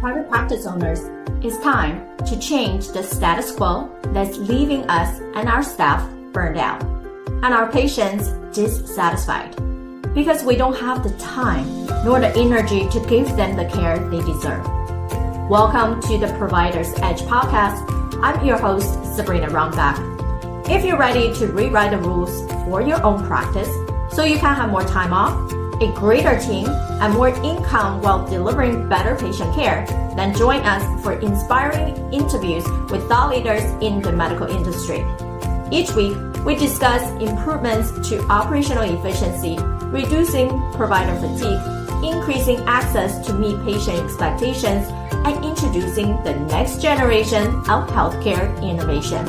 private practice owners, it's time to change the status quo that's leaving us and our staff burned out and our patients dissatisfied because we don't have the time nor the energy to give them the care they deserve. Welcome to the Provider's Edge podcast. I'm your host, Sabrina Rombach. If you're ready to rewrite the rules for your own practice so you can have more time off, a greater team, and more income while delivering better patient care, then join us for inspiring interviews with thought leaders in the medical industry. Each week, we discuss improvements to operational efficiency, reducing provider fatigue, increasing access to meet patient expectations, and introducing the next generation of healthcare innovation.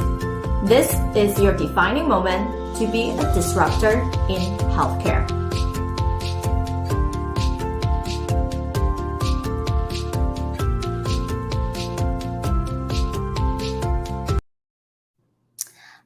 This is your defining moment to be a disruptor in healthcare.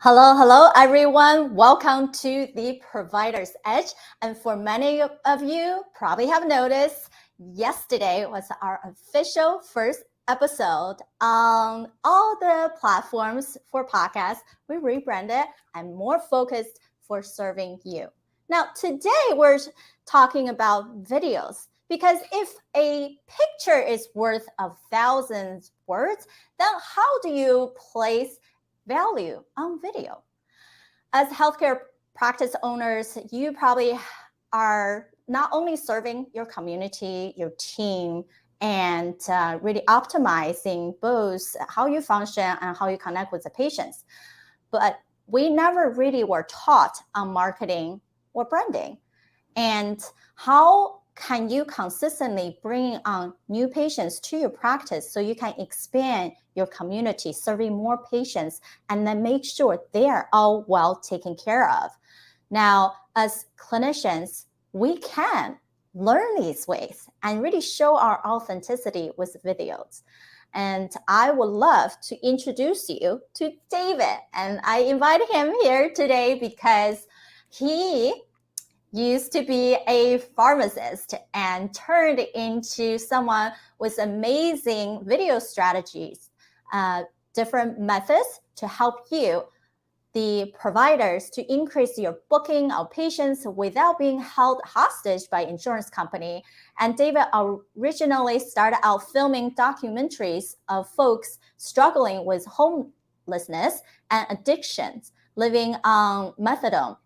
Hello, everyone. Welcome to the Provider's Edge. And for many of you probably have noticed, yesterday was our official first episode on all the platforms for podcasts. We rebranded and more focused for serving you. Now, today we're talking about videos, because if a picture is worth 1,000 words, then how do you place value on video? As healthcare practice owners, you probably are not only serving your community, your team, and really optimizing both how you function and how you connect with the patients. But we never really were taught on marketing or branding. And how can you consistently bring on new patients to your practice so you can expand your community, serving more patients, and then make sure they are all well taken care of? Now, as clinicians, we can learn these ways and really show our authenticity with videos. And I would love to introduce you to David. And I invited him here today because he used to be a pharmacist and turned into someone with amazing video strategies, different methods to help you, the providers, to increase your booking of patients without being held hostage by insurance company. And David originally started out filming documentaries of folks struggling with homelessness and addictions, living on methadone.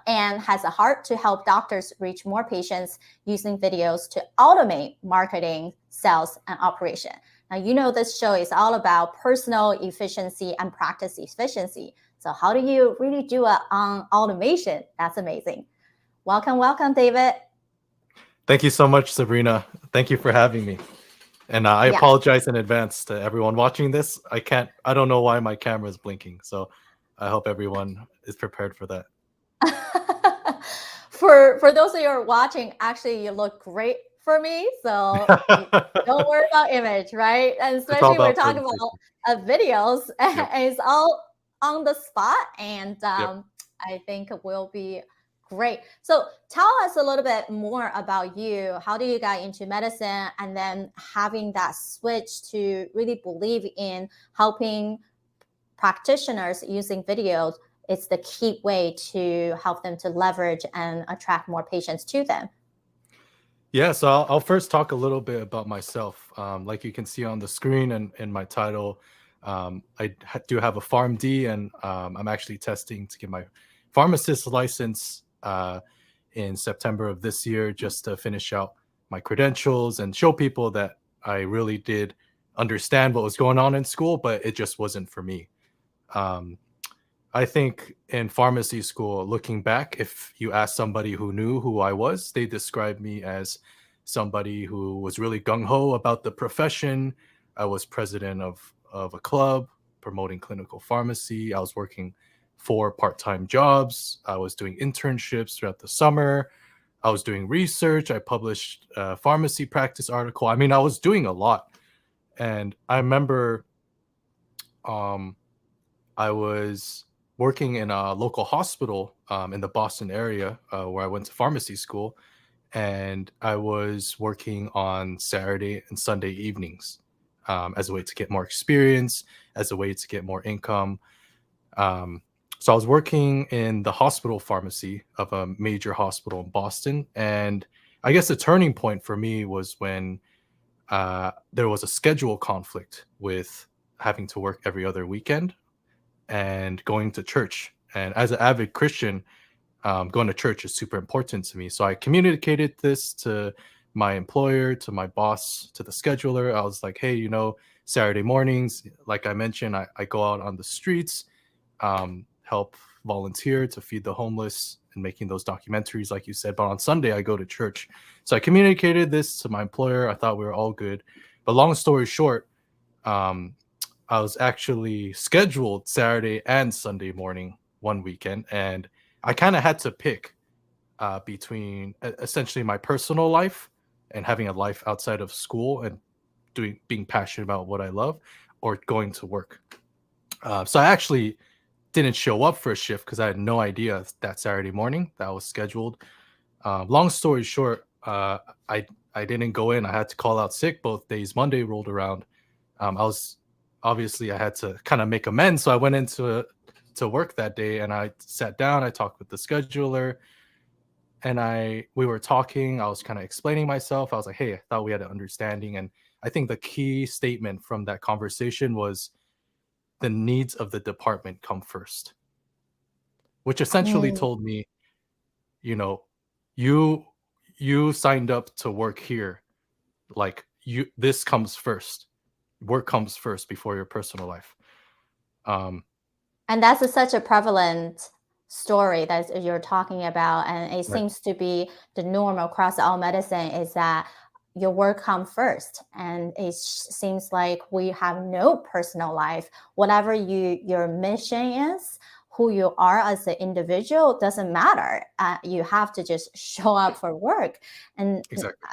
And has a heart to help doctors reach more patients using videos to automate marketing, sales, and operation. Now, you know this show is all about personal efficiency and practice efficiency. So how do you really do it on automation? That's amazing. Welcome, David. Thank you so much, Sabrina. Thank you for having me. And I apologize in advance to everyone watching this. I don't know why my camera is blinking. So I hope everyone is prepared for that. For those of you who are watching, actually, you look great for me. So don't worry about image, right? And especially we're talking about videos, and it's all on the spot. And I think it will be great. So tell us a little bit more about you. How do you get into medicine, and then having that switch to really believe in helping practitioners using videos? It's the key way to help them to leverage and attract more patients to them. Yeah, so I'll first talk a little bit about myself. Like you can see on the screen and in my title, I do have a PharmD, and I'm actually testing to get my pharmacist license in September of this year, just to finish out my credentials and show people that I really did understand what was going on in school, but it just wasn't for me. I think in pharmacy school, looking back, if you ask somebody who knew who I was, they described me as somebody who was really gung-ho about the profession. I was president of a club promoting clinical pharmacy. I was working 4 part-time jobs. I was doing internships throughout the summer. I was doing research. I published a pharmacy practice article. I mean, I was doing a lot. And I remember I was working in a local hospital in the Boston area where I went to pharmacy school. and I was working on Saturday and Sunday evenings as a way to get more experience, as a way to get more income. Um, so I was working in the hospital pharmacy of a major hospital in Boston, and I guess the turning point for me was when there was a schedule conflict with having to work every other weekend and going to church. And as an avid Christian, going to church is super important to me. So I communicated this to my employer, to my boss, to the scheduler. I was like, hey, Saturday mornings, like I mentioned, I go out on the streets, help volunteer to feed the homeless and making those documentaries, like you said. But on Sunday, I go to church. So I communicated this to my employer. I thought we were all good. But long story short, um, I was actually scheduled Saturday and Sunday morning one weekend, and I kind of had to pick between essentially my personal life and having a life outside of school and being passionate about what I love, or going to work. So I actually didn't show up for a shift because I had no idea that Saturday morning that was scheduled. Long story short, I I didn't go in. I had to call out sick both days. Monday rolled around. I was obviously I had to kind of make amends, so I went into to work that day and I sat down. I talked with the scheduler, and we were talking. I was kind of explaining myself. I was like, "Hey, I thought we had an understanding." And I think the key statement from that conversation was the needs of the department come first, which essentially Mm. told me, you know, you you signed up to work here. Like, this comes first. Work comes first before your personal life. Um, And that's such a prevalent story that you're talking about. And it right. seems to be the norm across all medicine is that your work comes first. And it seems like we have no personal life. Whatever your mission is, who you are as an individual doesn't matter. You have to just show up for work. And Exactly.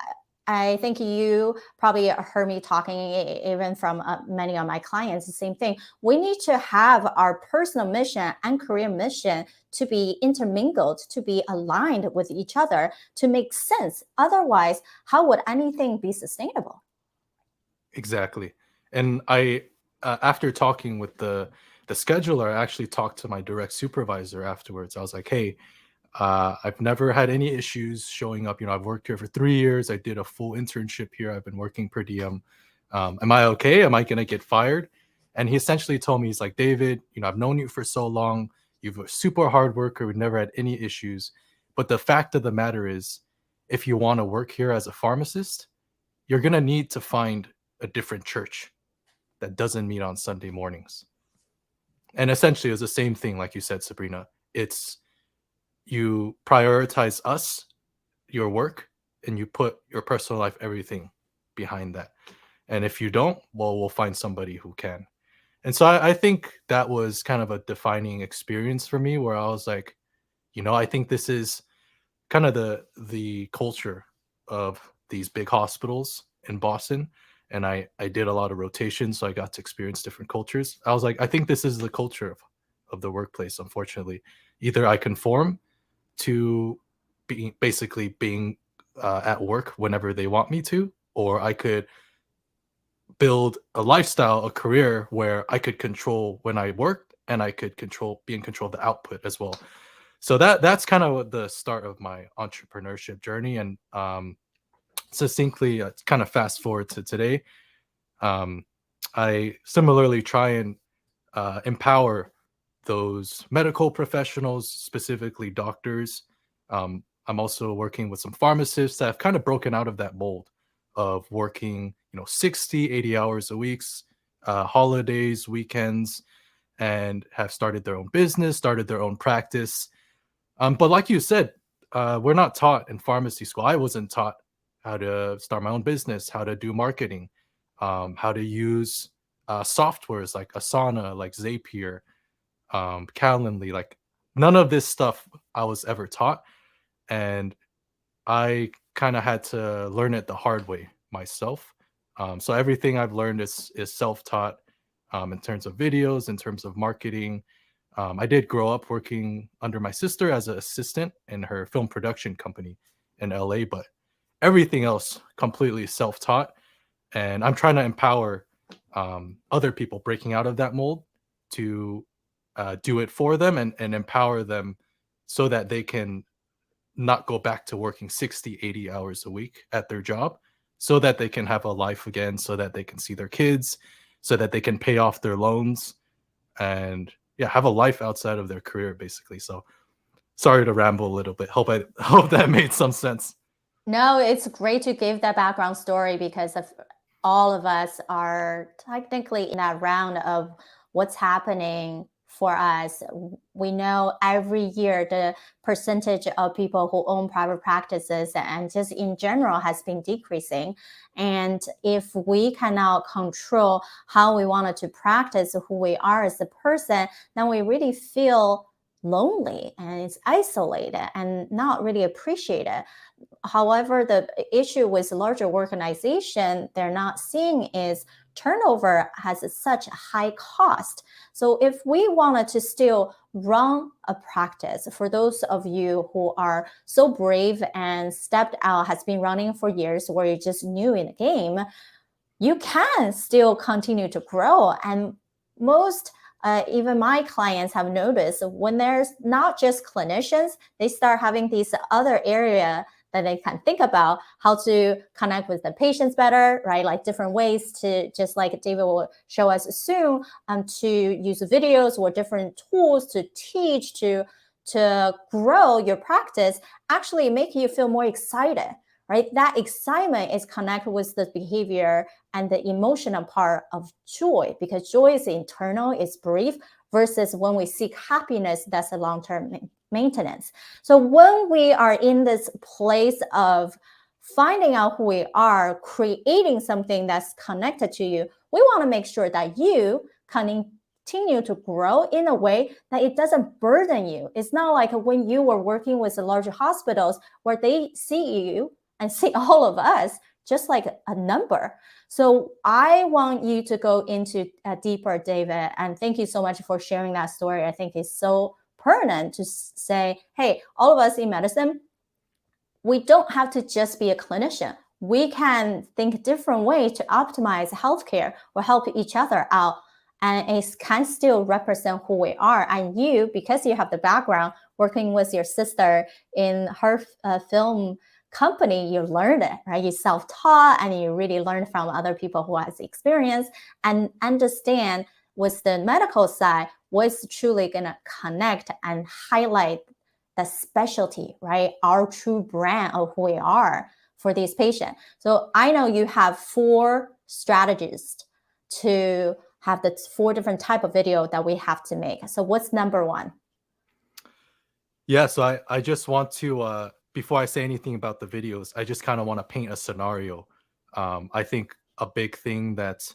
I think you probably heard me talking even from many of my clients, the same thing. We need to have our personal mission and career mission to be intermingled, to be aligned with each other, to make sense. Otherwise, how would anything be sustainable? Exactly. And I, after talking with the scheduler, I actually talked to my direct supervisor afterwards. I was like, "Hey, I've never had any issues showing up. I've worked here for 3 years. I did a full internship here. I've been working per diem. Am I okay? Am I gonna get fired?" And he essentially told me, he's like, "David, I've known you for so long. You're a super hard worker. We've never had any issues. But the fact of the matter is, if you want to work here as a pharmacist, you're gonna need to find a different church that doesn't meet on Sunday mornings." And essentially, it was the same thing, like you said, Sabrina. It's you prioritize us, your work, and you put your personal life, everything behind that. And if you don't, well, we'll find somebody who can. And so I think that was kind of a defining experience for me, where I was like, I think this is kind of the culture of these big hospitals in Boston. And I did a lot of rotations, so I got to experience different cultures. I was like, I think this is the culture of the workplace. Unfortunately, either I conform to being at work whenever they want me to, or I could build a lifestyle, a career where I could control when I worked, and I could be in control of the output as well. So that's kind of the start of my entrepreneurship journey. And succinctly, kind of fast forward to today, um, I similarly try and empower those medical professionals, specifically doctors. I'm also working with some pharmacists that have kind of broken out of that mold of working, 60, 80 hours a week, holidays, weekends, and have started their own business, started their own practice. But like you said, we're not taught in pharmacy school. I wasn't taught how to start my own business, how to do marketing, how to use softwares like Asana, like Zapier, Calendly. Like, none of this stuff I was ever taught, and I kind of had to learn it the hard way myself. So everything I've learned is self taught, in terms of videos, in terms of marketing. I did grow up working under my sister as an assistant in her film production company, in LA, but everything else completely self-taught. And I'm trying to empower other people breaking out of that mold to do it for them, and empower them so that they can not go back to working 60, 80 hours a week at their job, so that they can have a life again, so that they can see their kids, so that they can pay off their loans, and yeah, have a life outside of their career, basically. So sorry to ramble a little bit. Hope that made some sense. No, it's great to give that background story because of all of us are technically in that round of what's happening for us. We know every year the percentage of people who own private practices and just in general has been decreasing. And if we cannot control how we wanted to practice who we are as a person, then we really feel lonely and it's isolated and not really appreciated. However, the issue with larger organization they're not seeing is turnover has such a high cost. So if we wanted to still run a practice, for those of you who are so brave and stepped out, has been running for years, where you're just new in the game, you can still continue to grow. And most even my clients have noticed when there's not just clinicians, they start having these other area that they can think about how to connect with the patients better, right? Like different ways to, just like David will show us soon, to use videos or different tools to teach, to grow your practice, actually make you feel more excited, right? That excitement is connected with the behavior and the emotional part of joy, because joy is internal, it's brief, versus when we seek happiness, that's a long-term maintenance. So when we are in this place of finding out who we are, creating something that's connected to you, we want to make sure that you continue to grow in a way that it doesn't burden you. It's not like when you were working with the larger hospitals where they see you and see all of us just like a number. So I want you to go into deeper, David, and thank you so much for sharing that story. I think it's so pertinent to say, hey, all of us in medicine, we don't have to just be a clinician. We can think different ways to optimize healthcare or help each other out. And it can still represent who we are. And you, because you have the background working with your sister in her film company, you learned it, right? You self-taught and you really learn from other people who has experience and understand with the medical side what's truly going to connect and highlight the specialty, right? Our true brand of who we are for these patients. So I know you have 4 strategies to have the 4 different type of video that we have to make. So what's number 1? Yeah, so I just want to before I say anything about the videos, I just kind of want to paint a scenario. I think a big thing that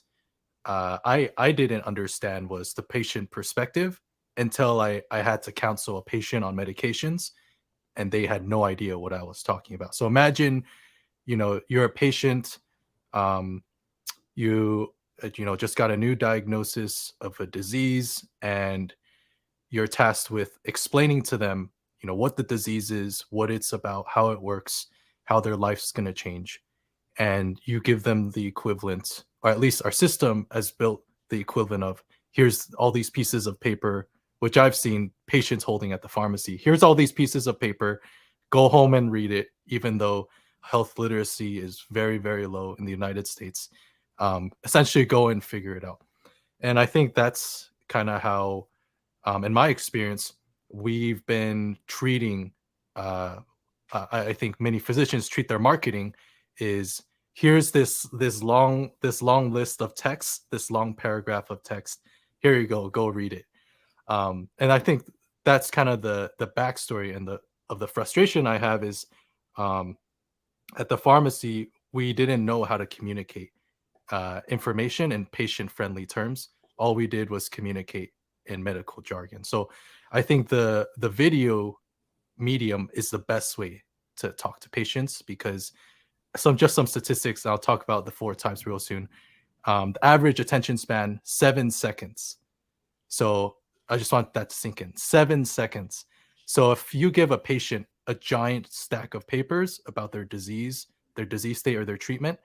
I didn't understand was the patient perspective until I had to counsel a patient on medications, and they had no idea what I was talking about. So imagine, you're a patient, you just got a new diagnosis of a disease, and you're tasked with explaining to them, what the disease is, what it's about, how it works, how their life's going to change. And you give them the equivalent, or at least our system has built the equivalent of, here's all these pieces of paper, which I've seen patients holding at the pharmacy. Here's all these pieces of paper. Go home and read it, even though health literacy is very, very low in the United States. Essentially, go and figure it out. And I think that's kind of how, in my experience, we've been treating, I think many physicians treat their marketing is, here's this long list of text, this long paragraph of text. Here you go read it. And I think that's kind of the backstory and the frustration I have is, at the pharmacy, we didn't know how to communicate information in patient-friendly terms. All we did was communicate in medical jargon. So I think the video medium is the best way to talk to patients, because some statistics, I'll talk about the 4 types real soon. The average attention span, 7 seconds. So I just want that to sink in. 7 seconds. So if you give a patient a giant stack of papers about their disease state, or their treatment,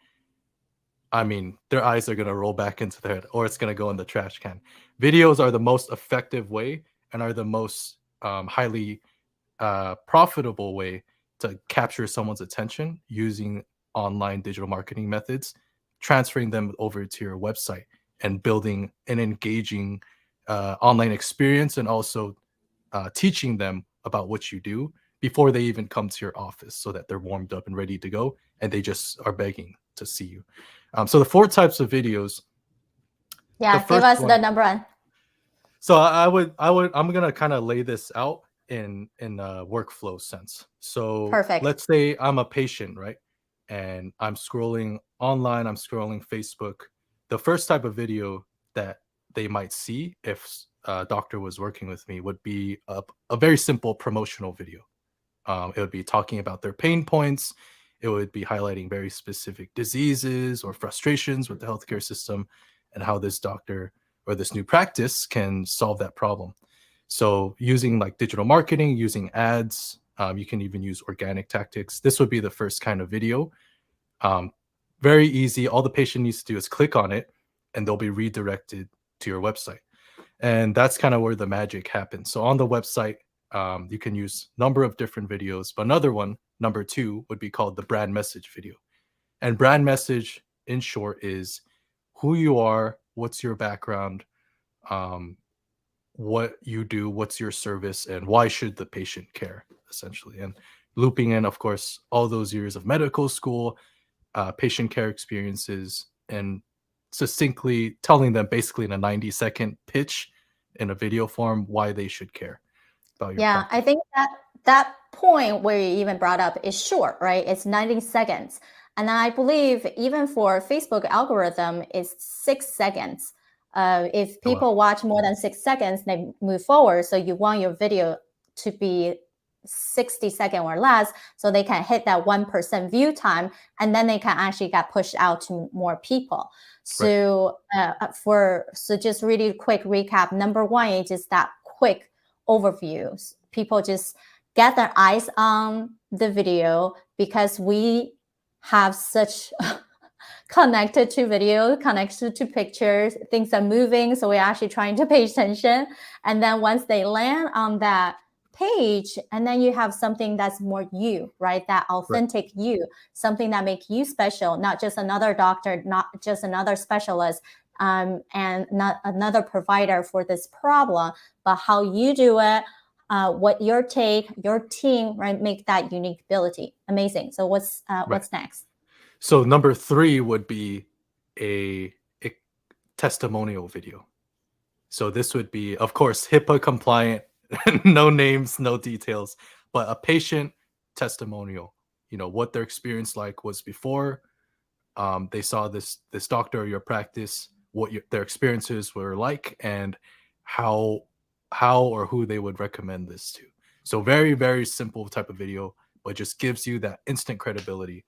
I mean, their eyes are going to roll back into their head, or it's going to go in the trash can. Videos are the most effective way and are the most highly profitable way to capture someone's attention using online digital marketing methods, transferring them over to your website and building an engaging online experience, and also teaching them about what you do before they even come to your office, so that they're warmed up and ready to go and they just are begging to see you. So the 4 types of videos. Yeah, give us the number one. So I'm gonna kind of lay this out in a workflow sense. So Perfect. let's say I'm a patient, right? And I'm scrolling online, I'm scrolling Facebook. The first type of video that they might see if a doctor was working with me would be a very simple promotional video. It would be talking about their pain points. It would be highlighting very specific diseases or frustrations with the healthcare system, and how this doctor or this new practice can solve that problem. So using like digital marketing, using ads, you can even use organic tactics. This would be the first kind of video. Very easy. All the patient needs to do is click on it and they'll be redirected to your website. And that's kind of where the magic happens. So on the website, you can use a number of different videos, but another one, number 2, would be called the brand message video. And brand message, in short, is who you are, what's your background, what you do, what's your service, and why should the patient care, essentially. And looping in, of course, all those years of medical school, patient care experiences, and succinctly telling them, basically in a 90-second pitch in a video form, why they should care about your practice. I think that point where you even brought up is short, right? It's 90 seconds. And I believe even for Facebook algorithm, it's 6 seconds. If people watch more than 6 seconds, they move forward. So you want your video to be 60 seconds or less, so they can hit that 1% view time, and then they can actually get pushed out to more people. So so just really quick recap. Number 1 is just that quick overview. People just get their eyes on the video, because we have such connected to video, connected to pictures, things are moving, so we're actually trying to pay attention. And then once they land on that page, and then you have something that's more you, right? That authentic you, something that makes you special, not just another doctor, not just another specialist, and not another provider for this problem, but how you do it, what your take, your team, right, make that unique ability. Amazing. So what's next? So number 3 would be a testimonial video. So this would be, of course, HIPAA compliant, no names, no details, but a patient testimonial. You know, what their experience like was before they saw this doctor or your practice, what their experiences were like, and how or who they would recommend this to. So very, very simple type of video, but just gives you that instant credibility,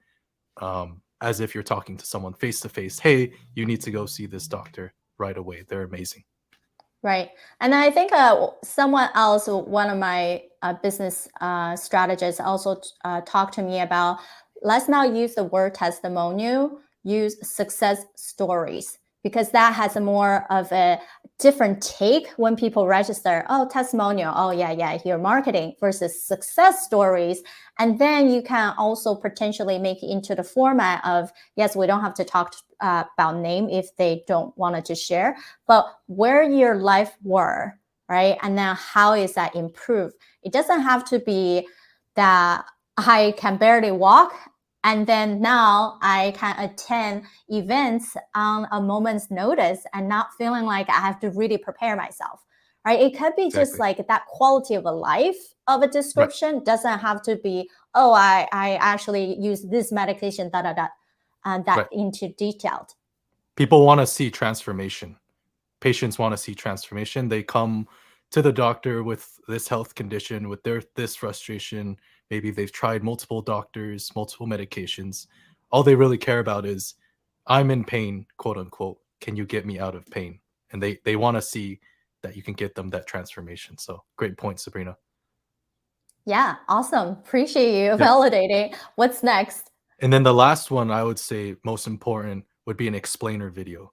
as if you're talking to someone face to face. Hey, you need to go see this doctor right away. They're amazing. Right. And I think someone else, one of my business strategists, also talked to me about, let's not use the word testimonial, use success stories, because that has a more of a different take when people register. Oh, testimonial. Oh, yeah, here marketing, versus success stories. And then you can also potentially make it into the format of, yes, we don't have to talk about name if they don't want to share, but where your life were, right? And then how is that improved? It doesn't have to be that I can barely walk, and then now I can attend events on a moment's notice and not feeling like I have to really prepare myself, right? It could be just like that quality of a life of a description. Doesn't have to be, oh, I actually use this medication, into detailed. People want to see transformation. Patients want to see transformation. They come to the doctor with this health condition, with this frustration. Maybe they've tried multiple doctors, multiple medications. All they really care about is, I'm in pain, quote unquote. Can you get me out of pain? And they want to see that you can get them that transformation. So great point, Sabrina. Yeah, awesome. Appreciate you validating. What's next? And then the last one I would say most important would be an explainer video.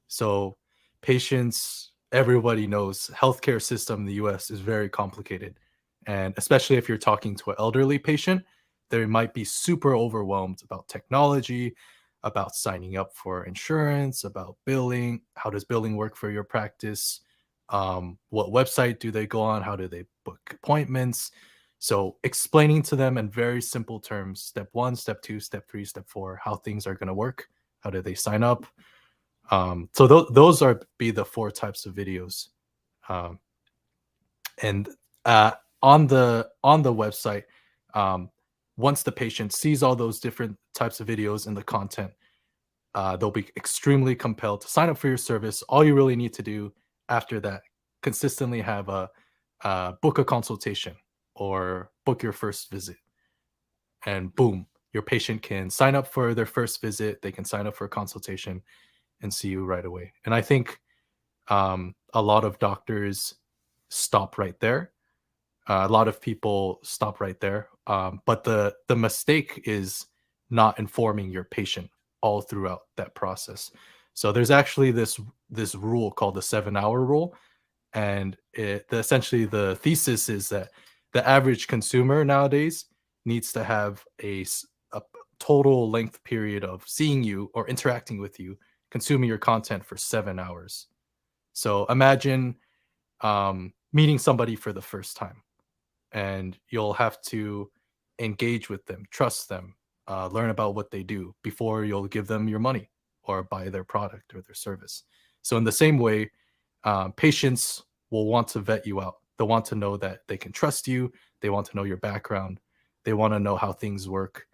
So patients, everybody knows healthcare system in the US is very complicated. And especially if you're talking to an elderly patient, they might be super overwhelmed about technology, about signing up for insurance, about billing. How does billing work for your practice? What website do they go on? How do they book appointments? So explaining to them in very simple terms, step 1, step 2, step 3, step 4, how things are going to work. How do they sign up? So those are be the 4 types of videos. Um, and on the website, once the patient sees all those different types of videos and the content, they'll be extremely compelled to sign up for your service. All you really need to do after that, consistently have a book a consultation or book your first visit, and boom, your patient can sign up for their first visit. They can sign up for a consultation and see you right away. And I think a lot of doctors stop right there. A lot of people stop right there. But the mistake is not informing your patient all throughout that process. So there's actually this rule called the 7-hour rule, and essentially the thesis is that the average consumer nowadays needs to have a total length period of seeing you or interacting with you, consuming your content for 7 hours. So imagine meeting somebody for the first time, and you'll have to engage with them, trust them, learn about what they do before you'll give them your money or buy their product or their service. So in the same way, patients will want to vet you out. They'll want to know that they can trust you. They want to know your background. They want to know how things work.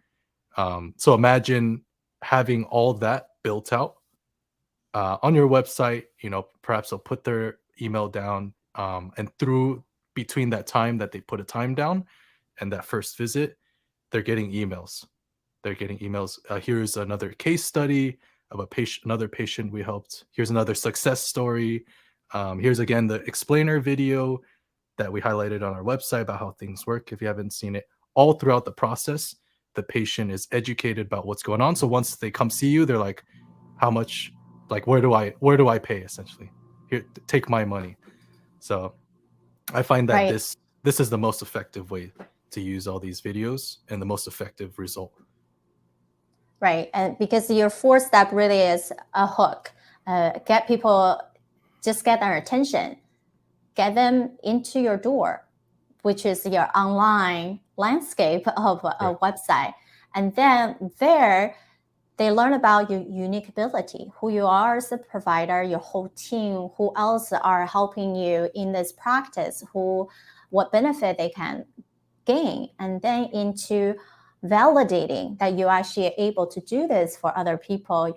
So imagine having all that built out on your website. Perhaps they'll put their email down, and through between that time that they put a time down and that first visit, they're getting emails. They're getting emails. Here's another case study of another patient we helped. Here's another success story. Here's again the explainer video that we highlighted on our website about how things work. If you haven't seen it, all throughout the process, the patient is educated about what's going on. So once they come see you, they're like, "How much? Like, where do I pay? Essentially, here, take my money." So I find that Right. this is the most effective way to use all these videos and the most effective result. Right. And because your 4th step really is a hook, get people, just get their attention, get them into your door, which is your online landscape of a website. And then there, they learn about your unique ability, who you are as a provider, your whole team, who else are helping you in this practice, what benefit they can gain, and then into validating that you actually are able to do this for other people.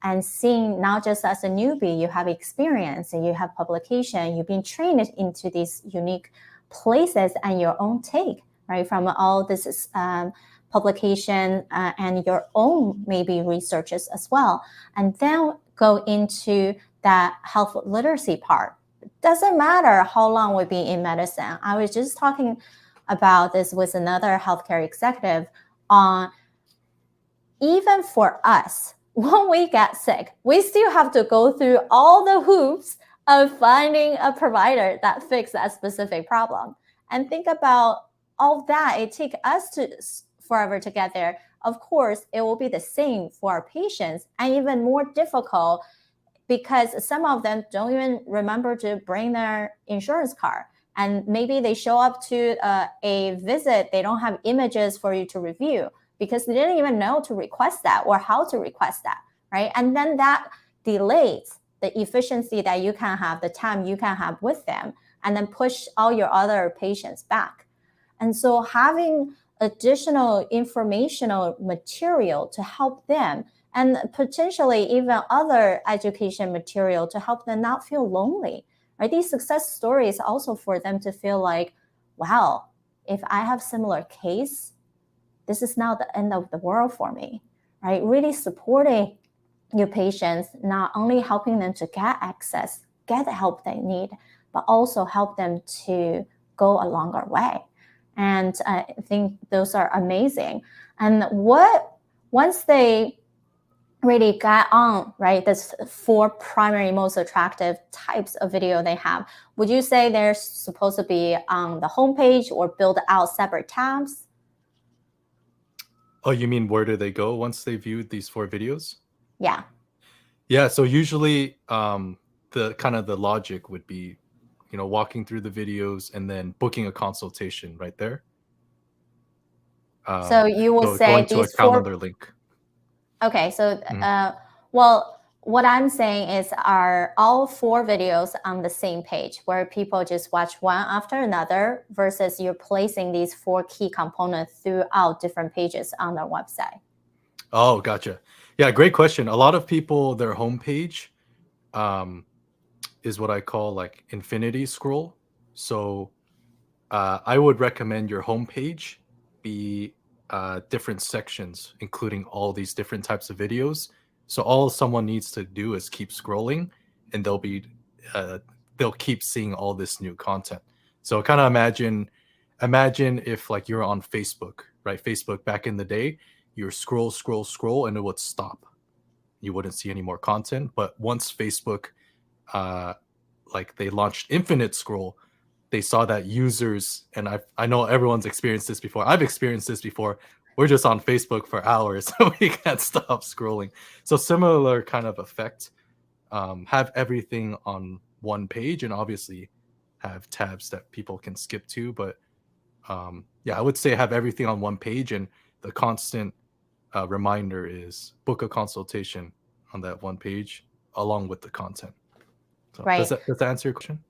And seeing not just as a newbie, you have experience and you have publication, you've been trained into these unique places and your own take, right, from all this publication and your own maybe researches as well. And then go into that health literacy part. It doesn't matter how long we've been in medicine. I was just talking about this with another healthcare executive on, even for us, when we get sick, we still have to go through all the hoops of finding a provider that fixes that specific problem. And think about all that it takes us to forever to get there. Of course, it will be the same for our patients, and even more difficult because some of them don't even remember to bring their insurance card. And maybe they show up to a visit, they don't have images for you to review because they didn't even know to request that or how to request that, right? And then that delays the efficiency that you can have, the time you can have with them, and then push all your other patients back. And so having additional informational material to help them, and potentially even other education material to help them not feel lonely, right? These success stories also for them to feel like, wow, if I have similar case, this is not the end of the world for me, right? Really supporting your patients, not only helping them to get access, get the help they need, but also help them to go a longer way. And I think those are amazing. And once they really got on, right, this 4 primary most attractive types of video they have, would you say they're supposed to be on the homepage or build out separate tabs? Oh, you mean where do they go once they viewed these 4 videos? Yeah. Yeah, so usually the kind of the logic would be, walking through the videos and then booking a consultation right there. So you will So say going to a these 4. calendar link. Okay, so Mhm. well, what I'm saying is, are all 4 videos on the same page where people just watch one after another, versus you're placing these 4 key components throughout different pages on their website? Oh, gotcha. Yeah, great question. A lot of people, their homepage um, is what I call like infinity scroll. So I would recommend your homepage be different sections, including all these different types of videos. So all someone needs to do is keep scrolling, and uh, they'll keep seeing all this new content. So kind of imagine if like you're on Facebook, right? Facebook back in the day, you scroll, scroll, scroll, and it would stop. You wouldn't see any more content. But once Facebook, uh, like they launched infinite scroll, they saw that users, and I know everyone's experienced this before. I've experienced this before. We're just on Facebook for hours, so we can't stop scrolling. So similar kind of effect. Have everything on one page, and obviously have tabs that people can skip to. But yeah, I would say have everything on one page, and the constant reminder is book a consultation on that one page along with the content. So Right. does that answer your question?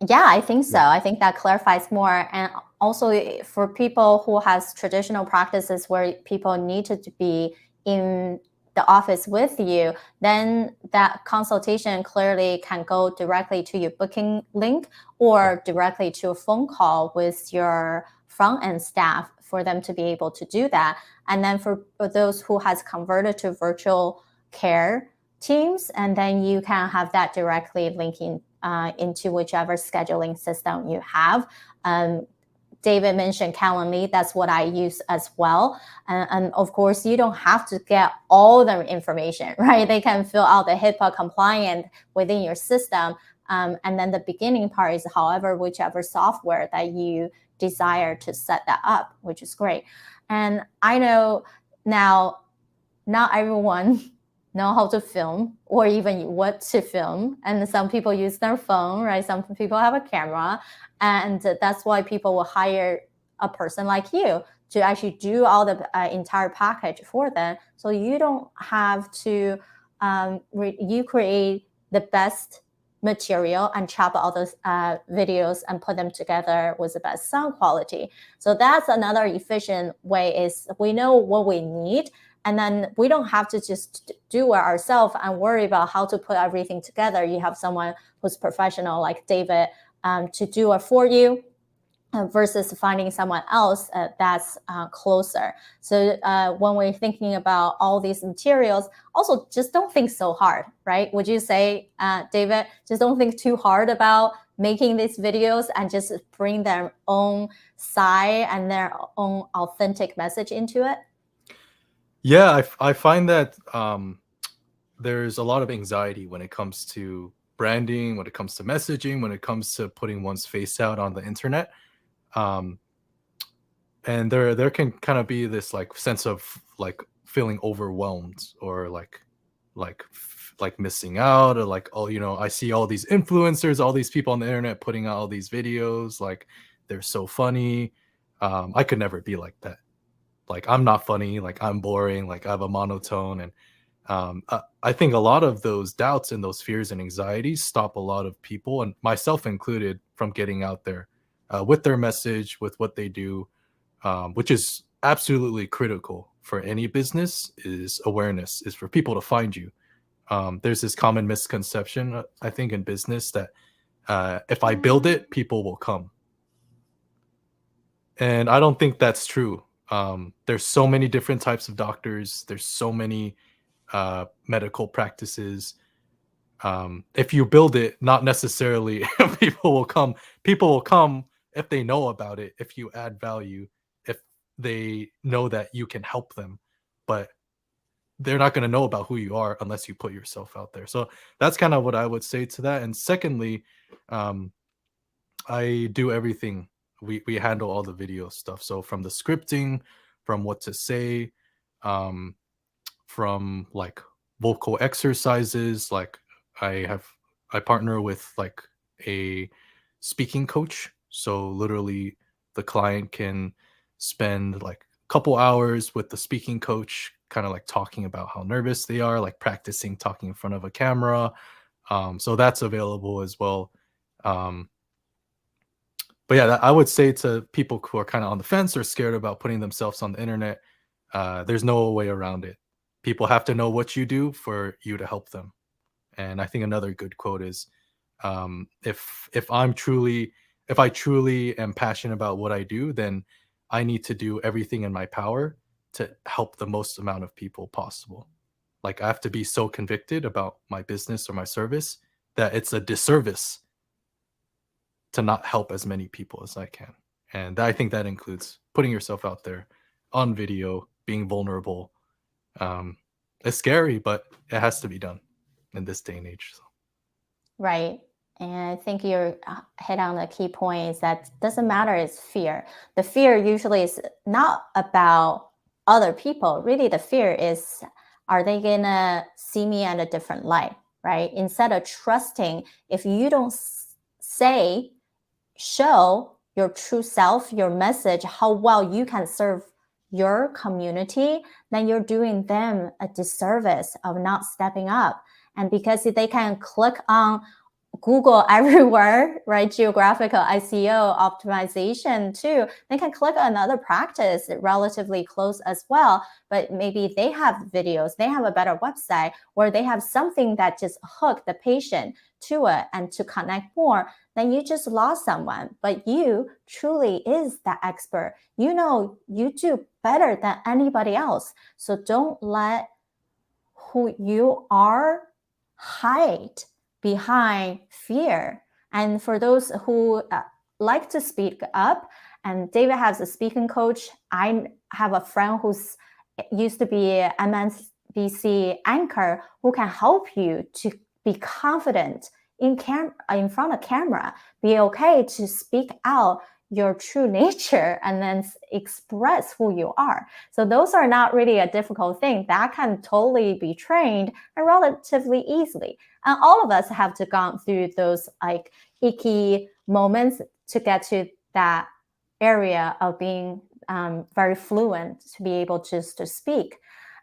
Yeah, I think so. Yeah. I think that clarifies more. And also for people who has traditional practices where people need to be in the office with you, then that consultation clearly can go directly to your booking link or directly to a phone call with your front end staff for them to be able to do that. And then for those who has converted to virtual care teams, and then you can have that directly linking into whichever scheduling system you have. David mentioned Calendly. That's what I use as well. And of course, you don't have to get all the information, right? They can fill out the HIPAA compliant within your system. And then the beginning part is, however, whichever software that you desire to set that up, which is great. And I know now not everyone know how to film or even what to film, and some people use their phone, right? Some people have a camera, and that's why people will hire a person like you to actually do all the entire package for them, so you don't have to you create the best material and chop all those videos and put them together with the best sound quality. So that's another efficient way, is we know what we need, and then we don't have to just do it ourselves and worry about how to put everything together. You have someone who's professional like David to do it for you, versus finding someone else that's closer. So when we're thinking about all these materials, also just don't think so hard, right? Would you say, David, just don't think too hard about making these videos and just bring their own side and their own authentic message into it? Yeah, I find that there's a lot of anxiety when it comes to branding, when it comes to messaging, when it comes to putting one's face out on the internet. Um, and there can kind of be this like sense of like feeling overwhelmed, or like missing out, or like, oh, I see all these influencers, all these people on the internet putting out all these videos, like they're so funny. I could never be like that. Like I'm not funny, like I'm boring, like I have a monotone. And I think a lot of those doubts and those fears and anxieties stop a lot of people, and myself included, from getting out there with their message, with what they do, which is absolutely critical for any business. Is awareness, is for people to find you. There's this common misconception, I think, in business, that if I build it, people will come. And I don't think that's true. There's so many different types of doctors. There's so many medical practices. If you build it, not necessarily people will come. People will come if they know about it, if you add value, if they know that you can help them, but they're not going to know about who you are unless you put yourself out there. So that's kind of what I would say to that. And secondly, I do everything. We handle all the video stuff. So from the scripting, from what to say, um, from like vocal exercises, like I partner with like a speaking coach. So literally the client can spend like a couple hours with the speaking coach, kind of like talking about how nervous they are, like practicing talking in front of a camera. So that's available as well. But yeah, I would say to people who are kind of on the fence or scared about putting themselves on the internet, there's no way around it. People have to know what you do for you to help them. And I think another good quote is, if I truly am passionate about what I do, then I need to do everything in my power to help the most amount of people possible. Like I have to be so convicted about my business or my service that it's a disservice to not help as many people as I can. And I think that includes putting yourself out there on video, being vulnerable. It's scary, but it has to be done in this day and age. So. Right. And I think you're hit on the key point is that doesn't matter, it's fear. The fear usually is not about other people. Really, the fear is, are they going to see me in a different light, right? Instead of trusting, if you don't show your true self, your message, how well you can serve your community, then you're doing them a disservice of not stepping up. And because they can click on Google everywhere, right? Geographical SEO optimization too. They can click on another practice relatively close as well, but maybe they have videos, they have a better website, or they have something that just hook the patient to it and to connect more. Then you just lost someone, but you truly is the expert. You know, you do better than anybody else. So don't let who you are hide behind fear. And for those who like to speak up, and David has a speaking coach. I have a friend who's used to be an MSNBC anchor who can help you to be confident in front of camera, be okay to speak out your true nature and then express who you are. So those are not really a difficult thing. That can totally be trained and relatively easily. And all of us have to go through those like icky moments to get to that area of being very fluent to be able to speak.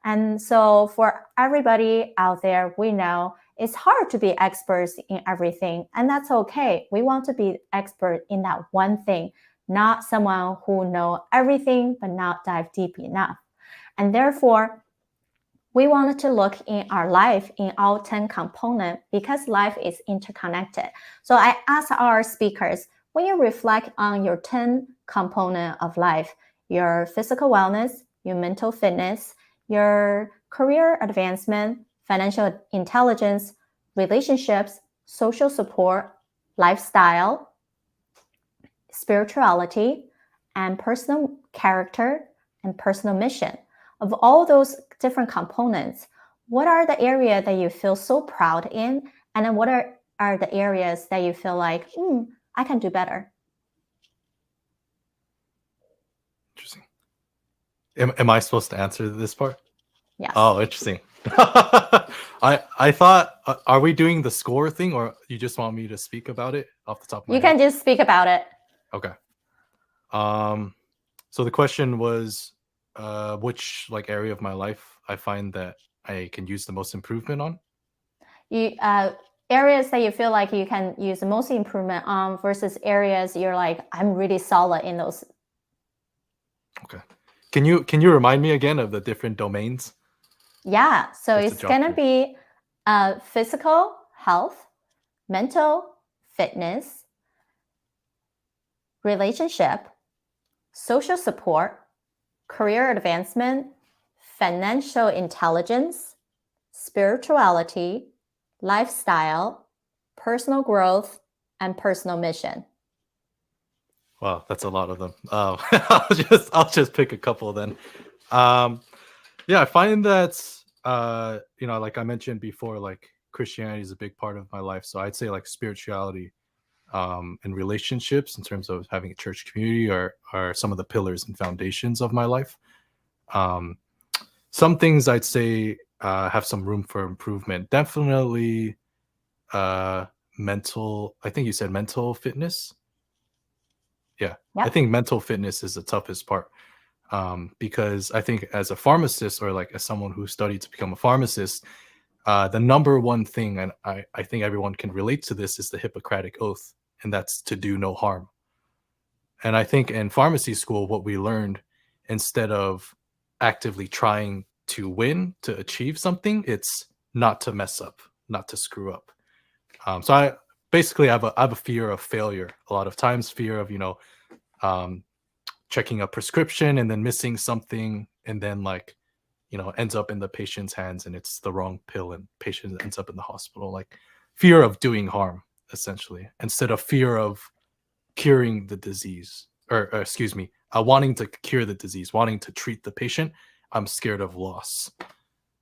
And so for everybody out there, we know it's hard to be experts in everything, and that's okay. We want to be expert in that one thing, not someone who know everything but not dive deep enough. And therefore, we wanted to look in our life in all 10 components because life is interconnected. So I asked our speakers, when you reflect on your 10 components of life, your physical wellness, your mental fitness, your career advancement, financial intelligence, relationships, social support, lifestyle, spirituality, and personal character and personal mission. Of all those different components, what are the areas that you feel so proud in? And then what are the areas that you feel like, I can do better? Interesting. Am I supposed to answer this part? Yes. Oh, interesting. I thought, are we doing the score thing, or you just want me to speak about it off the top of my head? You can just speak about it. Okay. So the question was, which like area of my life I find that I can use the most improvement on? Areas that you feel like you can use the most improvement on versus areas you're like, I'm really solid in those. Okay. Can you remind me again of the different domains? Yeah. So Just it's going to be physical health, mental fitness, relationship, social support, career advancement, financial intelligence, spirituality, lifestyle, personal growth, and personal mission. Wow, that's a lot of them. I'll just pick a couple then. Yeah, I find that like I mentioned before, like Christianity is a big part of my life. So I'd say like spirituality and relationships in terms of having a church community are some of the pillars and foundations of my life. Um, some things I'd say have some room for improvement. Definitely uh, mental. I think you said mental fitness. Yeah, I Yep. think mental fitness is the toughest part because I think as a pharmacist or like as someone who studied to become a pharmacist, the number one thing, and I think everyone can relate to this, is the Hippocratic Oath, and that's to do no harm. And I think in pharmacy school, what we learned, instead of actively trying to win, to achieve something, it's not to mess up, not to screw up. So I basically I have a fear of failure a lot of times, fear of, um, checking a prescription and then missing something and then like ends up in the patient's hands and it's the wrong pill and patient ends up in the hospital, like fear of doing harm essentially, instead of fear of curing the disease, or excuse me, wanting to cure the disease, wanting to treat the patient. I'm scared of loss.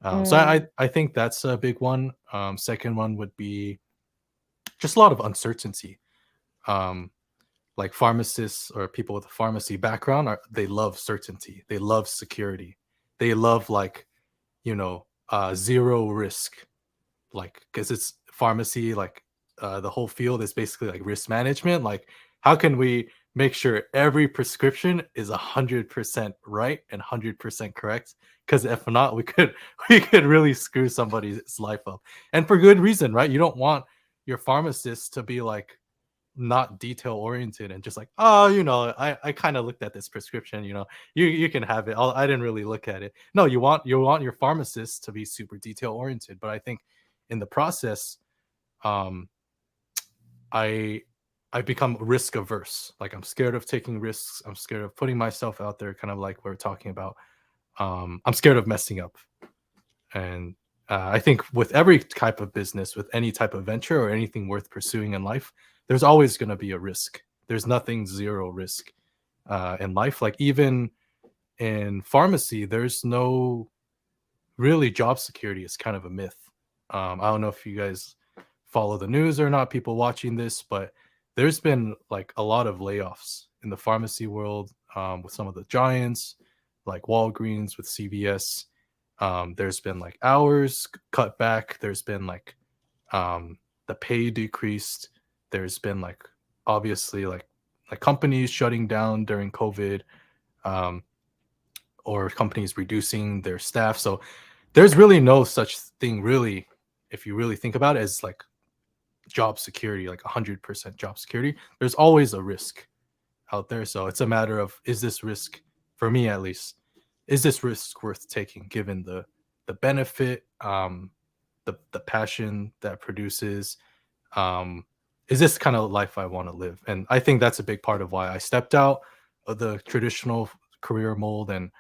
So Mm, I think that's a big one. Second one would be just a lot of uncertainty. um, like pharmacists or people with a pharmacy background they love certainty, they love security, they love like zero risk, like because it's pharmacy, like the whole field is basically like risk management, like how can we make sure every prescription is 100% right and 100% correct, because if not we could we could really screw somebody's life up, and for good reason, right? You don't want your pharmacist to be like not detail oriented and just like, oh, I kind of looked at this prescription, you can have it. I didn't really look at it. No, you want your pharmacist to be super detail oriented, but I think in the process, um i I become risk averse, like I'm scared of taking risks, I'm scared of putting myself out there, kind of like we're talking about. I'm scared of messing up. And I think with every type of business, with any type of venture or anything worth pursuing in life, there's always going to be a risk. There's nothing zero risk in life. Like even in pharmacy, there's no really job security. Is kind of a myth. I don't know if you guys follow the news or not, people watching this, but there's been like a lot of layoffs in the pharmacy world, with some of the giants like Walgreens, with CVS. There's been like hours cut back. There's been like the pay decreased. There's been like obviously like companies shutting down during COVID, um, or companies reducing their staff. So there's really no such thing, really, if you really think about it, as like job security, like 100% job security. There's always a risk out there. So it's a matter of, is this risk, for me at least, is this risk worth taking given the benefit, the passion that produces, um, is this kind of life I want to live? And I think that's a big part of why I stepped out of the traditional career mold, and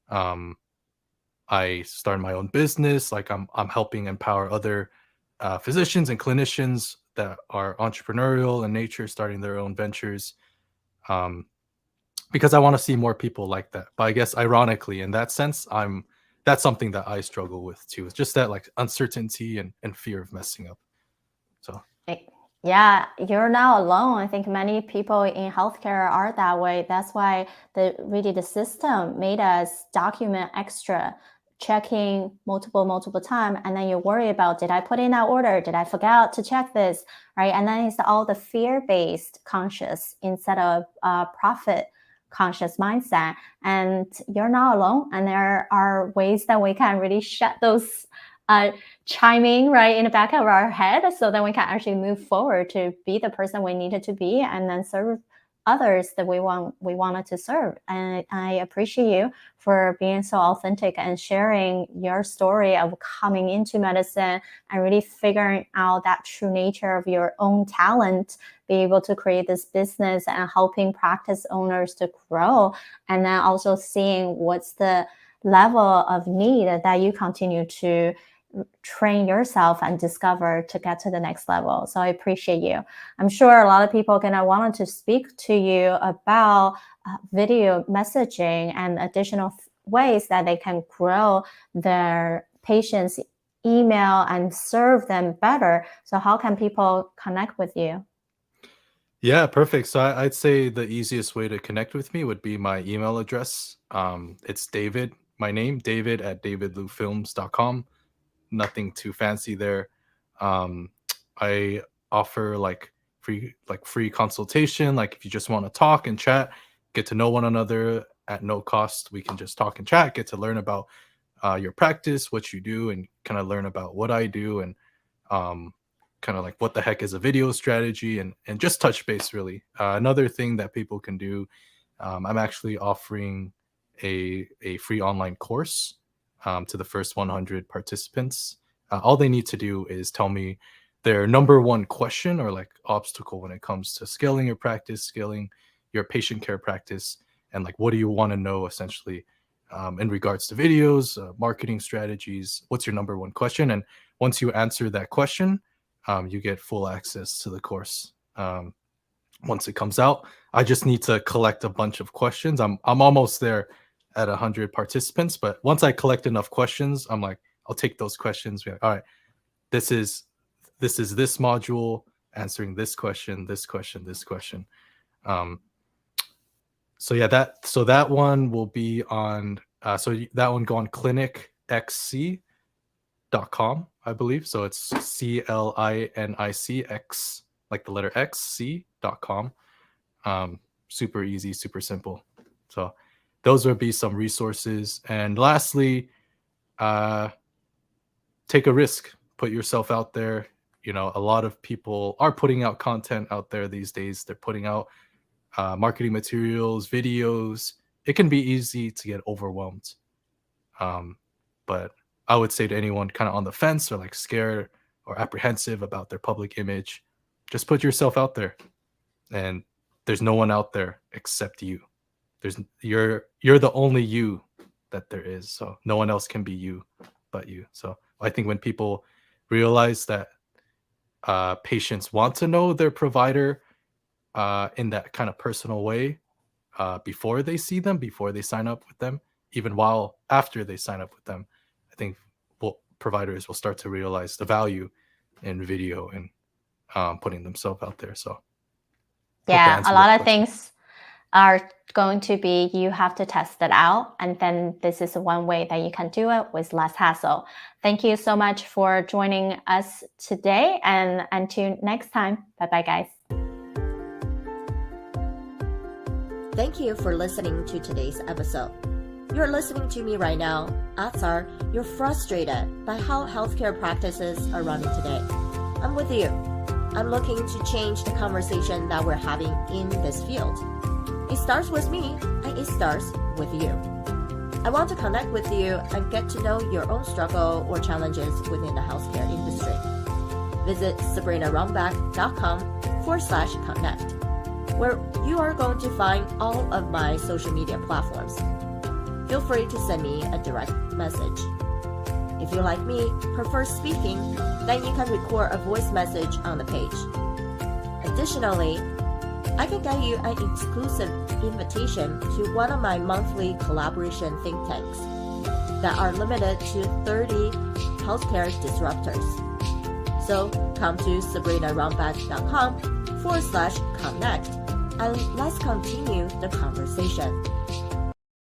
um, I started my own business. Like I'm helping empower other physicians and clinicians that are entrepreneurial in nature, starting their own ventures. Um, because I want to see more people like that. But I guess ironically, in that sense, that's something that I struggle with too. It's just that like uncertainty and fear of messing up. So yeah, you're not alone. I think many people in healthcare are that way. That's why the system made us document extra, checking multiple time, and then you worry about, did I put in that order? Did I forget to check this? Right? And then it's all the fear-based conscious instead of profit conscious mindset. And you're not alone. And there are ways that we can really shut those chiming right in the back of our head, so then we can actually move forward to be the person we needed to be and then serve others that we wanted to serve. And I appreciate you for being so authentic and sharing your story of coming into medicine and really figuring out that true nature of your own talent, be able to create this business and helping practice owners to grow, and then also seeing what's the level of need that you continue to train yourself and discover to get to the next level. So I appreciate you. I'm sure a lot of people are going to want to speak to you about video messaging and additional ways that they can grow their patients' email and serve them better. So how can people connect with you? Yeah, perfect. So I'd say the easiest way to connect with me would be my email address. It's David, my name, David at davidlufilms.com. Nothing too fancy there. Um, I offer free consultation. Like if you just want to talk and chat, get to know one another at no cost, we can just talk and chat, get to learn about your practice, what you do, and kind of learn about what I do, and um, kind of like what the heck is a video strategy, and just touch base really. Another thing that people can do, I'm actually offering a free online course to the first 100 participants. All they need to do is tell me their number one question or like obstacle when it comes to scaling your practice, scaling your patient care practice, and like what do you want to know essentially in regards to videos, marketing strategies. What's your number one question? And once you answer that question, you get full access to the course. Once it comes out, I just need to collect a bunch of questions. I'm almost there at 100 participants, but once I collect enough questions, I'm like, I'll take those questions. Be like, all right, this is this module answering this question, this question, this question. So yeah, that one will be on. So that one go on clinicxc.com, I believe. So it's CLINICX, like the letter X, C.com. Super easy, super simple. So those would be some resources. And lastly, take a risk, put yourself out there. You know, a lot of people are putting out content out there these days. They're putting out marketing materials, videos. It can be easy to get overwhelmed. But I would say to anyone kind of on the fence or like scared or apprehensive about their public image, just put yourself out there. And there's no one out there except you. You're the only you that there is. So no one else can be you but you. So I think when people realize that patients want to know their provider in that kind of personal way before they see them, before they sign up with them, even while after they sign up with them, I think providers will start to realize the value in video and putting themselves out there. So yeah, a lot of things are going to be you have to test it out, and then this is one way that you can do it with less hassle. Thank you so much for joining us today, and until next time, bye guys. Thank you for listening to today's episode. You're listening to me right now. Odds are you're frustrated by how healthcare practices are running today. I'm with you. I'm looking to change the conversation that we're having in this field. It starts with me, and it starts with you. I want to connect with you and get to know your own struggle or challenges within the healthcare industry. Visit sabrinarumback.com/connect, where you are going to find all of my social media platforms. Feel free to send me a direct message. If you, like me, prefer speaking, then you can record a voice message on the page. Additionally, I can get you an exclusive invitation to one of my monthly collaboration think tanks that are limited to 30 healthcare disruptors. So come to sabrinarumback.com/connect and let's continue the conversation.